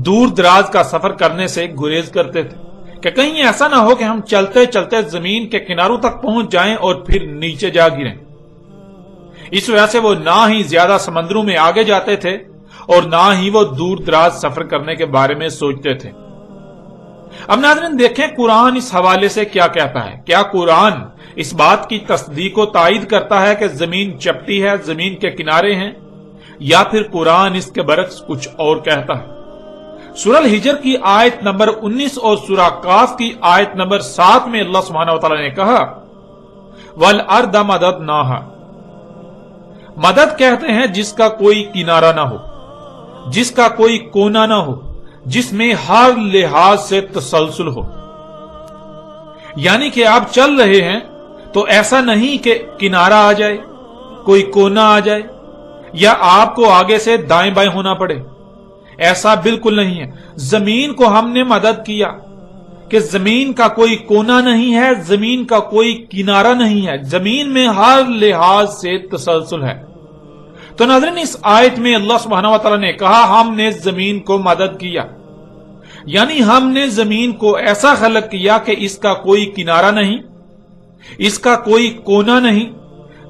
دور دراز کا سفر کرنے سے گریز کرتے تھے کہ کہیں ایسا نہ ہو کہ ہم چلتے چلتے زمین کے کناروں تک پہنچ جائیں اور پھر نیچے جا گریں۔ اس وجہ سے وہ نہ ہی زیادہ سمندروں میں آگے جاتے تھے اور نہ ہی وہ دور دراز سفر کرنے کے بارے میں سوچتے تھے۔ اب ناظرین دیکھیں قرآن اس حوالے سے کیا کہتا ہے۔ کیا قرآن اس بات کی تصدیق و تائید کرتا ہے کہ زمین چپٹی ہے، زمین کے کنارے ہیں، یا پھر قرآن اس کے برعکس کچھ اور کہتا ہے؟ سورہ الحجر کی آیت نمبر 19 اور سورہ قاف کی آیت نمبر 7 میں اللہ سبحانہ وتعالی نے کہا وَالْأَرْضَ مَدَدْنَاهَا، مدد کہتے ہیں جس کا کوئی کنارہ نہ ہو، جس کا کوئی کونا نہ ہو، جس میں ہر لحاظ سے تسلسل ہو۔ یعنی کہ آپ چل رہے ہیں تو ایسا نہیں کہ کنارہ آ جائے، کوئی کونا آ جائے، یا آپ کو آگے سے دائیں بائیں ہونا پڑے، ایسا بالکل نہیں ہے۔ زمین کو ہم نے مدد کیا کہ زمین کا کوئی کونا نہیں ہے، زمین کا کوئی کنارہ نہیں ہے، زمین میں ہر لحاظ سے تسلسل ہے۔ تو ناظرین، اس آیت میں اللہ سبحانہ و تعالیٰ نے کہا ہم نے زمین کو مدد کیا، یعنی ہم نے زمین کو ایسا خلق کیا کہ اس کا کوئی کنارہ نہیں، اس کا کوئی کونا نہیں،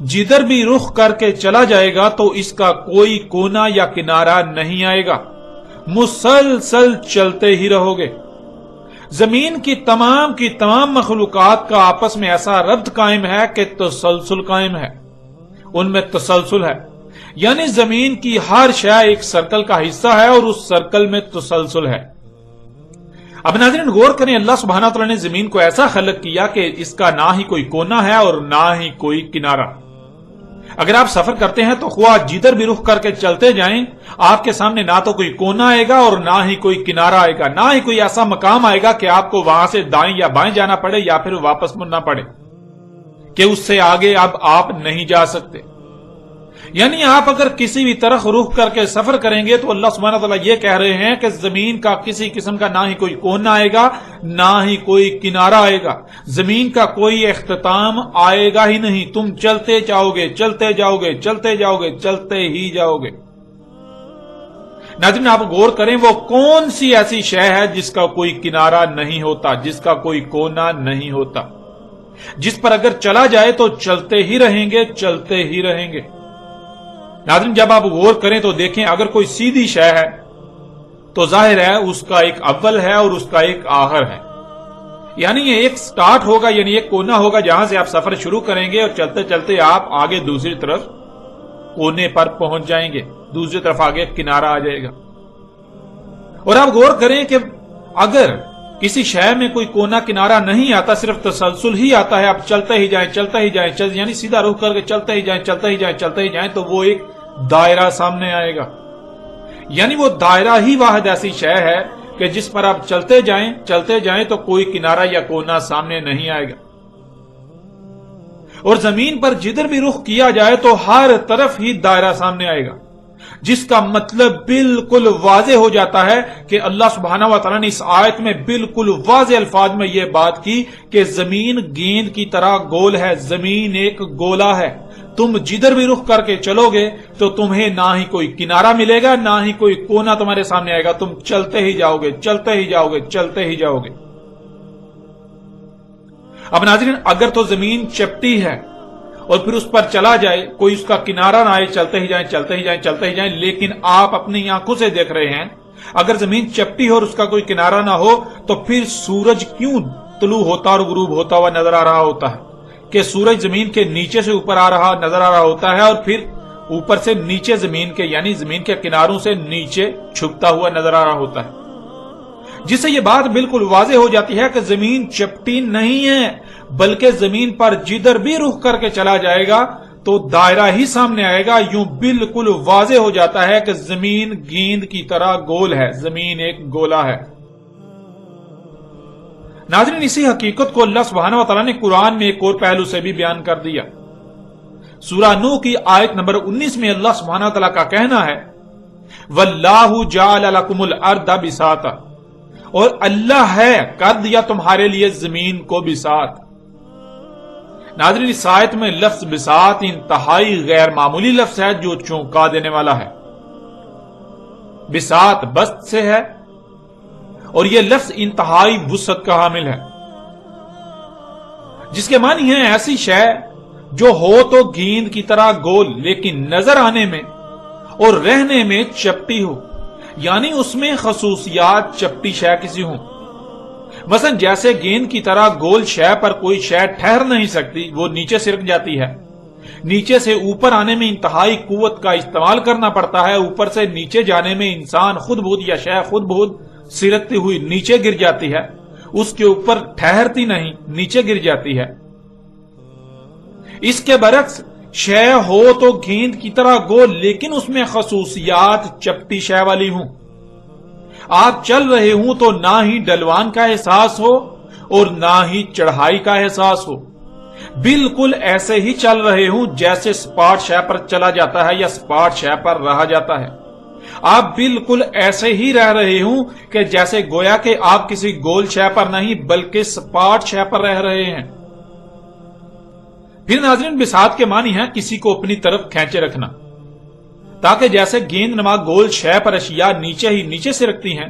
جدھر بھی رخ کر کے چلا جائے گا تو اس کا کوئی کونا یا کنارہ نہیں آئے گا، مسلسل چلتے ہی رہو گے۔ زمین کی تمام مخلوقات کا آپس میں ایسا ربط قائم ہے کہ تسلسل قائم ہے، ان میں تسلسل ہے، یعنی زمین کی ہر شے ایک سرکل کا حصہ ہے اور اس سرکل میں تسلسل ہے۔ اب ناظرین غور کریں، اللہ سبحانہ تعالیٰ نے زمین کو ایسا خلق کیا کہ اس کا نہ ہی کوئی کونا ہے اور نہ ہی کوئی کنارہ۔ اگر آپ سفر کرتے ہیں تو خواہ جدھر بھی رخ کر کے چلتے جائیں، آپ کے سامنے نہ تو کوئی کونا آئے گا اور نہ ہی کوئی کنارہ آئے گا، نہ ہی کوئی ایسا مقام آئے گا کہ آپ کو وہاں سے دائیں یا بائیں جانا پڑے یا پھر واپس مڑنا پڑے کہ اس سے آگے اب آپ نہیں جا سکتے۔ یعنی آپ اگر کسی بھی طرف رخ کر کے سفر کریں گے تو اللہ سبحانہ تعالیٰ یہ کہہ رہے ہیں کہ زمین کا کسی قسم کا نہ ہی کوئی کونا آئے گا، نہ ہی کوئی کنارہ آئے گا، زمین کا کوئی اختتام آئے گا ہی نہیں، تم چلتے جاؤ گے، چلتے جاؤ گے، چلتے جاؤ گے، چلتے ہی جاؤ گے۔ ناظرین آپ غور کریں، وہ کون سی ایسی شے ہے جس کا کوئی کنارہ نہیں ہوتا، جس کا کوئی کونا نہیں ہوتا، جس پر اگر چلا جائے تو چلتے ہی رہیں گے، چلتے ہی رہیں گے۔ ناظرین جب آپ غور کریں تو دیکھیں، اگر کوئی سیدھی شے ہے تو ظاہر ہے اس کا ایک اول ہے اور اس کا ایک آخر ہے، یعنی یہ ایک سٹارٹ ہوگا، یعنی ایک کونا ہوگا جہاں سے آپ سفر شروع کریں گے اور چلتے چلتے آپ آگے دوسری طرف کونے پر پہنچ جائیں گے، دوسری طرف آگے کنارہ آ جائے گا۔ اور آپ غور کریں کہ اگر کسی شے میں کوئی کونا کنارہ نہیں آتا، صرف تسلسل ہی آتا ہے، آپ چلتے ہی جائیں، چلتے ہی جائیں، یعنی سیدھا رخ کر کے چلتے ہی جائیں، چلتے ہی جائیں، چلتے ہی جائیں، تو وہ ایک دائرہ سامنے آئے گا، یعنی وہ دائرہ ہی واحد ایسی شے ہے کہ جس پر آپ چلتے جائیں تو کوئی کنارہ یا کونا سامنے نہیں آئے گا۔ اور زمین پر جدھر بھی رخ کیا جائے تو ہر طرف ہی دائرہ سامنے آئے گا، جس کا مطلب بالکل واضح ہو جاتا ہے کہ اللہ سبحانہ و تعالیٰ نے اس آیت میں بالکل واضح الفاظ میں یہ بات کی کہ زمین گیند کی طرح گول ہے، زمین ایک گولا ہے، تم جدھر بھی رخ کر کے چلو گے تو تمہیں نہ ہی کوئی کنارہ ملے گا، نہ ہی کوئی کونا تمہارے سامنے آئے گا، تم چلتے ہی جاؤ گے، چلتے ہی جاؤ گے، چلتے ہی جاؤ گے۔ اب ناظرین اگر تو زمین چپٹی ہے اور پھر اس پر چلا جائے، کوئی اس کا کنارہ نہ آئے، چلتے ہی جائیں، چلتے ہی جائیں، چلتے ہی جائیں، لیکن آپ اپنی آنکھوں سے دیکھ رہے ہیں اگر زمین چپٹی ہو اور اس کا کوئی کنارہ نہ ہو تو پھر سورج کیوں طلوع ہوتا اور غروب ہوتا ہوا نظر آ رہا ہوتا ہے، کہ سورج زمین کے نیچے سے اوپر آ رہا نظر آ رہا ہوتا ہے اور پھر اوپر سے نیچے زمین کے، یعنی زمین کے کناروں سے نیچے چھپتا ہوا نظر آ رہا ہوتا ہے، جس سے یہ بات بالکل واضح ہو جاتی ہے کہ زمین چپٹی نہیں ہے، بلکہ زمین پر جدھر بھی رخ کر کے چلا جائے گا تو دائرہ ہی سامنے آئے گا۔ یوں بالکل واضح ہو جاتا ہے کہ زمین گیند کی طرح گول ہے، زمین ایک گولا ہے۔ ناظرین اسی حقیقت کو اللہ سبحانہ و تعالیٰ نے قرآن میں ایک اور پہلو سے بھی بیان کر دیا۔ سورہ نوح کی آیت نمبر 19 میں اللہ سبحانہ و تعالیٰ کا کہنا ہے وَاللَّهُ جَعَلَ لَكُمُ الْأَرْضَ بِسَاطًا، اور اللہ ہے کر دیا تمہارے لیے زمین کو بساط۔ ناظرین اس آیت میں لفظ بساط انتہائی غیر معمولی لفظ ہے جو چونکا دینے والا ہے۔ بساط بسط سے ہے اور یہ لفظ انتہائی وسعت کا حامل ہے، جس کے معنی ہے ایسی شے جو ہو تو گیند کی طرح گول لیکن نظر آنے میں اور رہنے میں چپٹی ہو، یعنی اس میں خصوصیات چپٹی شے کسی ہوں۔ مثلا جیسے گیند کی طرح گول شے پر کوئی شے ٹھہر نہیں سکتی، وہ نیچے سرک جاتی ہے، نیچے سے اوپر آنے میں انتہائی قوت کا استعمال کرنا پڑتا ہے، اوپر سے نیچے جانے میں انسان خود بخود یا شے خود بخود سرکتی ہوئی نیچے گر جاتی ہے، اس کے اوپر ٹھہرتی نہیں، نیچے گر جاتی ہے۔ اس کے برعکس شے ہو تو گیند کی طرح گول لیکن اس میں خصوصیات چپٹی شے والی ہوں، آپ چل رہے ہوں تو نہ ہی ڈلوان کا احساس ہو اور نہ ہی چڑھائی کا احساس ہو. بالکل ایسے ہی چل رہے ہوں جیسے سپاٹ شے پر چلا جاتا ہے یا سپاٹ شے پر رہا جاتا ہے. آپ بالکل ایسے ہی رہ رہے ہوں کہ جیسے گویا کہ آپ کسی گول شے پر نہیں بلکہ سپاٹ شے پر رہ رہے ہیں. پھر ناظرین بساط کے معنی ہے کسی کو اپنی طرف کھینچے رکھنا، تاکہ جیسے گیند نما گول شے پر اشیاء نیچے ہی نیچے سے رکھتی ہیں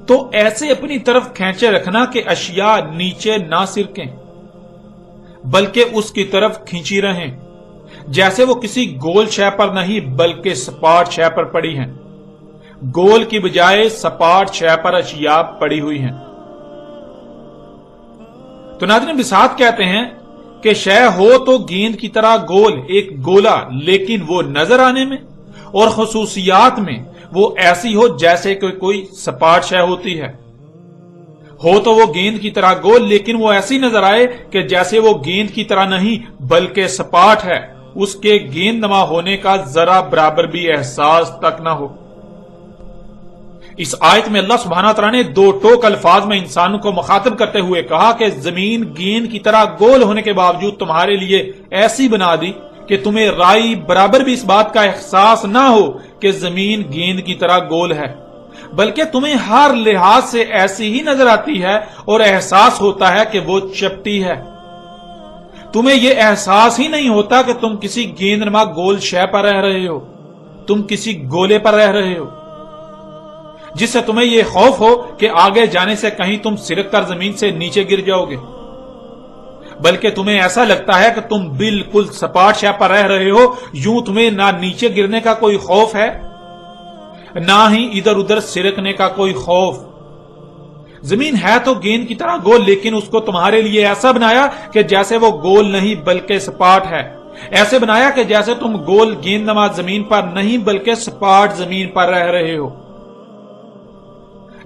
تو ایسے اپنی طرف کھینچے رکھنا کہ اشیاء نیچے نہ سرکیں بلکہ اس کی طرف کھینچی رہیں، جیسے وہ کسی گول شے پر نہیں بلکہ سپاٹ شے پر پڑی ہیں. گول کی بجائے سپاٹ شے پر اشیاء پڑی ہوئی ہیں. تو ناظرین بساط کہتے ہیں کہ شے ہو تو گیند کی طرح گول، ایک گولا، لیکن وہ نظر آنے میں اور خصوصیات میں وہ ایسی ہو جیسے کہ کوئی سپاٹ شے ہوتی ہے. ہو تو وہ گیند کی طرح گول، لیکن وہ ایسی نظر آئے کہ جیسے وہ گیند کی طرح نہیں بلکہ سپاٹ ہے، اس کے گیند نما ہونے کا ذرا برابر بھی احساس تک نہ ہو. اس آیت میں اللہ سبحانہ تعالیٰ نے دو ٹوک الفاظ میں انسانوں کو مخاطب کرتے ہوئے کہا کہ زمین گیند کی طرح گول ہونے کے باوجود تمہارے لیے ایسی بنا دی کہ تمہیں رائی برابر بھی اس بات کا احساس نہ ہو کہ زمین گیند کی طرح گول ہے، بلکہ تمہیں ہر لحاظ سے ایسی ہی نظر آتی ہے اور احساس ہوتا ہے کہ وہ چپٹی ہے. تمہیں یہ احساس ہی نہیں ہوتا کہ تم کسی گیند نما گول شے پر رہ رہے ہو، تم کسی گولے پر رہ رہے ہو، جس سے تمہیں یہ خوف ہو کہ آگے جانے سے کہیں تم سرک کر زمین سے نیچے گر جاؤ گے، بلکہ تمہیں ایسا لگتا ہے کہ تم بالکل سپاٹ شے پر رہ رہے ہو. یوں تمہیں نہ نیچے گرنے کا کوئی خوف ہے نہ ہی ادھر ادھر سرکنے کا کوئی خوف. زمین ہے تو گیند کی طرح گول، لیکن اس کو تمہارے لیے ایسا بنایا کہ جیسے وہ گول نہیں بلکہ سپاٹ ہے. ایسے بنایا کہ جیسے تم گول گیند نما زمین پر نہیں بلکہ سپاٹ زمین پر رہ رہے ہو.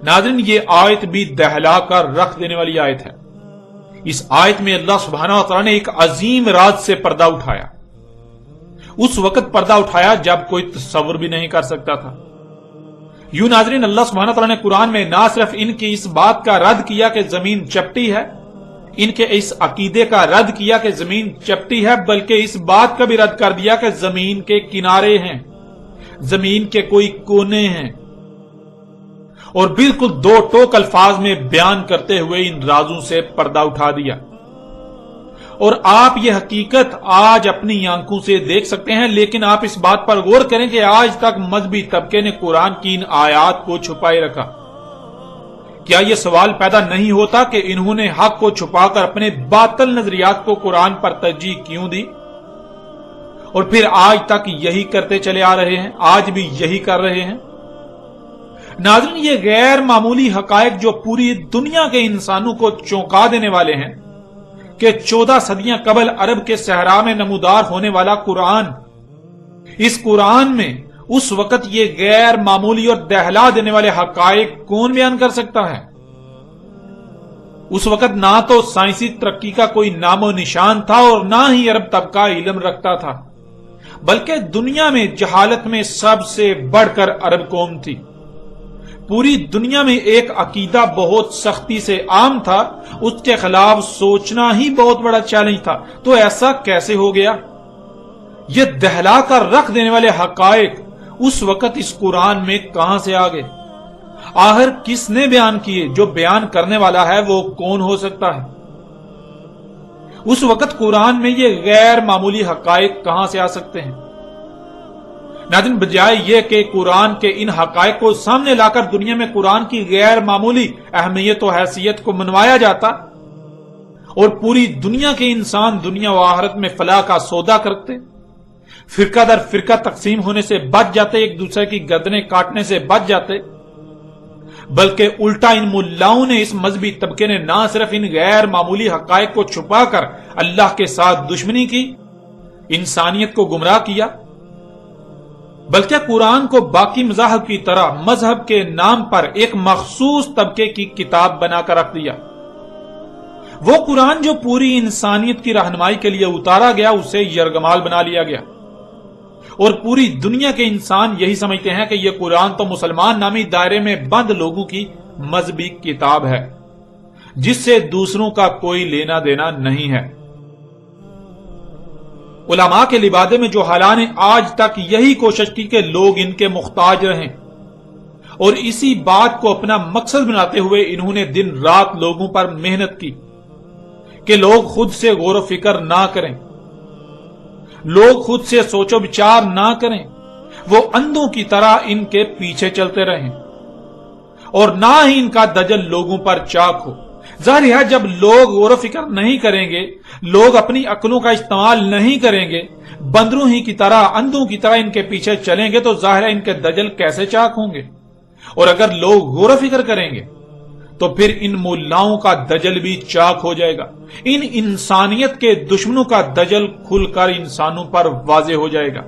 ناظرین یہ آیت بھی دہلا کر رکھ دینے والی آیت ہے. اس آیت میں اللہ سبحانہ وتعالی نے ایک عظیم راز سے پردہ اٹھایا. اس وقت پردہ اٹھایا جب کوئی تصور بھی نہیں کر سکتا تھا. یوں ناظرین اللہ سبحانہ وتعالی نے قرآن میں نہ صرف ان کی اس بات کا رد کیا کہ زمین چپٹی ہے، ان کے اس عقیدے کا رد کیا کہ زمین چپٹی ہے، بلکہ اس بات کا بھی رد کر دیا کہ زمین کے کنارے ہیں، زمین کے کوئی کونے ہیں، اور بالکل دو ٹوک الفاظ میں بیان کرتے ہوئے ان رازوں سے پردہ اٹھا دیا. اور آپ یہ حقیقت آج اپنی آنکھوں سے دیکھ سکتے ہیں، لیکن آپ اس بات پر غور کریں کہ آج تک مذہبی طبقے نے قرآن کی ان آیات کو چھپائے رکھا. کیا یہ سوال پیدا نہیں ہوتا کہ انہوں نے حق کو چھپا کر اپنے باطل نظریات کو قرآن پر ترجیح کیوں دی؟ اور پھر آج تک یہی کرتے چلے آ رہے ہیں، آج بھی یہی کر رہے ہیں. ناظرین یہ غیر معمولی حقائق جو پوری دنیا کے انسانوں کو چونکا دینے والے ہیں کہ 14 صدیاں قبل عرب کے صحرا میں نمودار ہونے والا قرآن، اس قرآن میں اس وقت یہ غیر معمولی اور دہلا دینے والے حقائق کون بیان کر سکتا ہے؟ اس وقت نہ تو سائنسی ترقی کا کوئی نام و نشان تھا اور نہ ہی عرب طبقہ علم رکھتا تھا، بلکہ دنیا میں جہالت میں سب سے بڑھ کر عرب قوم تھی. پوری دنیا میں ایک عقیدہ بہت سختی سے عام تھا، اس کے خلاف سوچنا ہی بہت بڑا چیلنج تھا. تو ایسا کیسے ہو گیا؟ یہ دہلا کر رکھ دینے والے حقائق اس وقت اس قرآن میں کہاں سے آ گئے؟ آخر کس نے بیان کیے؟ جو بیان کرنے والا ہے وہ کون ہو سکتا ہے؟ اس وقت قرآن میں یہ غیر معمولی حقائق کہاں سے آ سکتے ہیں؟ ناظرین بجائے یہ کہ قرآن کے ان حقائق کو سامنے لا کر دنیا میں قرآن کی غیر معمولی اہمیت و حیثیت کو منوایا جاتا اور پوری دنیا کے انسان دنیا و آخرت میں فلاح کا سودا کرتے، فرقہ در فرقہ تقسیم ہونے سے بچ جاتے، ایک دوسرے کی گردنیں کاٹنے سے بچ جاتے، بلکہ الٹا ان ملاؤں نے، اس مذہبی طبقے نے نہ صرف ان غیر معمولی حقائق کو چھپا کر اللہ کے ساتھ دشمنی کی، انسانیت کو گمراہ کیا، بلکہ قرآن کو باقی مذاہب کی طرح مذہب کے نام پر ایک مخصوص طبقے کی کتاب بنا کر رکھ دیا. وہ قرآن جو پوری انسانیت کی رہنمائی کے لیے اتارا گیا اسے یرغمال بنا لیا گیا، اور پوری دنیا کے انسان یہی سمجھتے ہیں کہ یہ قرآن تو مسلمان نامی دائرے میں بند لوگوں کی مذہبی کتاب ہے. جس سے دوسروں کا کوئی لینا دینا نہیں ہے۔ علماء کے لبادے میں جو حالات نے آج تک یہی کوشش کی کہ لوگ ان کے محتاج رہیں، اور اسی بات کو اپنا مقصد بناتے ہوئے انہوں نے دن رات لوگوں پر محنت کی کہ لوگ خود سے غور و فکر نہ کریں، لوگ خود سے سوچ و بچار نہ کریں، وہ اندھوں کی طرح ان کے پیچھے چلتے رہیں، اور نہ ہی ان کا دجل لوگوں پر چاک ہو۔ ظاہر ہے جب لوگ غور و فکر نہیں کریں گے، لوگ اپنی عقلوں کا استعمال نہیں کریں گے، بندروں ہی کی طرح اندھوں کی طرح ان کے پیچھے چلیں گے، تو ظاہر ہے ان کے دجل کیسے چاک ہوں گے؟ اور اگر لوگ غور و فکر کریں گے تو پھر ان ملاؤں کا دجل بھی چاک ہو جائے گا، ان انسانیت کے دشمنوں کا دجل کھل کر انسانوں پر واضح ہو جائے گا۔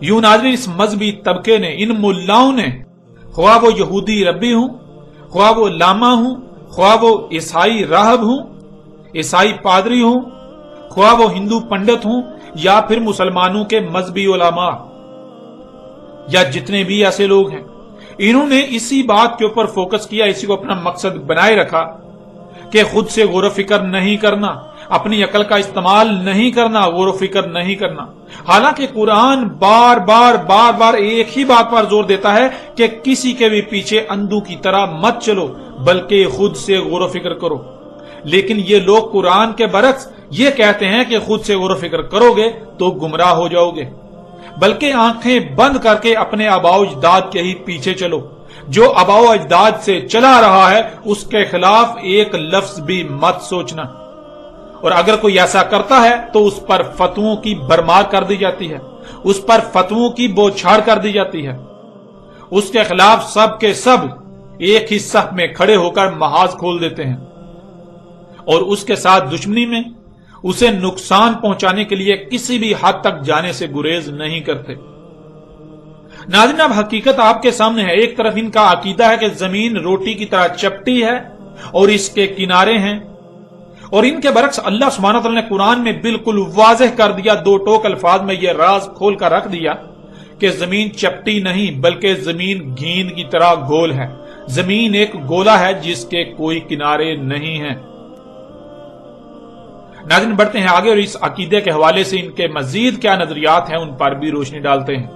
یوں ناظرین، اس مذہبی طبقے نے، ان ملاؤں نے، خواہ وہ یہودی ربی ہوں، خواہ وہ لاما ہوں، خواہ وہ عیسائی راہب ہوں، عیسائی پادری ہوں، خواہ وہ ہندو پنڈت ہوں، یا پھر مسلمانوں کے مذہبی علماء، یا جتنے بھی ایسے لوگ ہیں، انہوں نے اسی بات کے اوپر فوکس کیا، اسی کو اپنا مقصد بنائے رکھا کہ خود سے غور و فکر نہیں کرنا، اپنی عقل کا استعمال نہیں کرنا، غور و فکر نہیں کرنا۔ حالانکہ قرآن بار بار ایک ہی بات پر زور دیتا ہے کہ کسی کے بھی پیچھے اندھوں کی طرح مت چلو، بلکہ خود سے غور و فکر کرو۔ لیکن یہ لوگ قرآن کے برعکس یہ کہتے ہیں کہ خود سے غور و فکر کرو گے تو گمراہ ہو جاؤ گے، بلکہ آنکھیں بند کر کے اپنے آباء و اجداد کے ہی پیچھے چلو۔ جو آباء و اجداد سے چلا رہا ہے اس کے خلاف ایک لفظ بھی مت سوچنا، اور اگر کوئی ایسا کرتا ہے تو اس پر فتووں کی برمار کر دی جاتی ہے، اس پر فتووں کی بوچھاڑ کر دی جاتی ہے، اس کے خلاف سب کے سب ایک ہی صف میں کھڑے ہو کر محاذ کھول دیتے ہیں، اور اس کے ساتھ دشمنی میں اسے نقصان پہنچانے کے لیے کسی بھی حد تک جانے سے گریز نہیں کرتے۔ ناظرین، اب حقیقت آپ کے سامنے ہے۔ ایک طرف ان کا عقیدہ ہے کہ زمین روٹی کی طرح چپٹی ہے اور اس کے کنارے ہیں، اور ان کے برعکس اللہ سبحانہ وتعالی نے قرآن میں بالکل واضح کر دیا، دو ٹوک الفاظ میں یہ راز کھول کر رکھ دیا کہ زمین چپٹی نہیں بلکہ زمین گیند کی طرح گول ہے، زمین ایک گولا ہے جس کے کوئی کنارے نہیں ہیں۔ ناظرین، بڑھتے ہیں آگے اور اس عقیدے کے حوالے سے ان کے مزید کیا نظریات ہیں ان پر بھی روشنی ڈالتے ہیں۔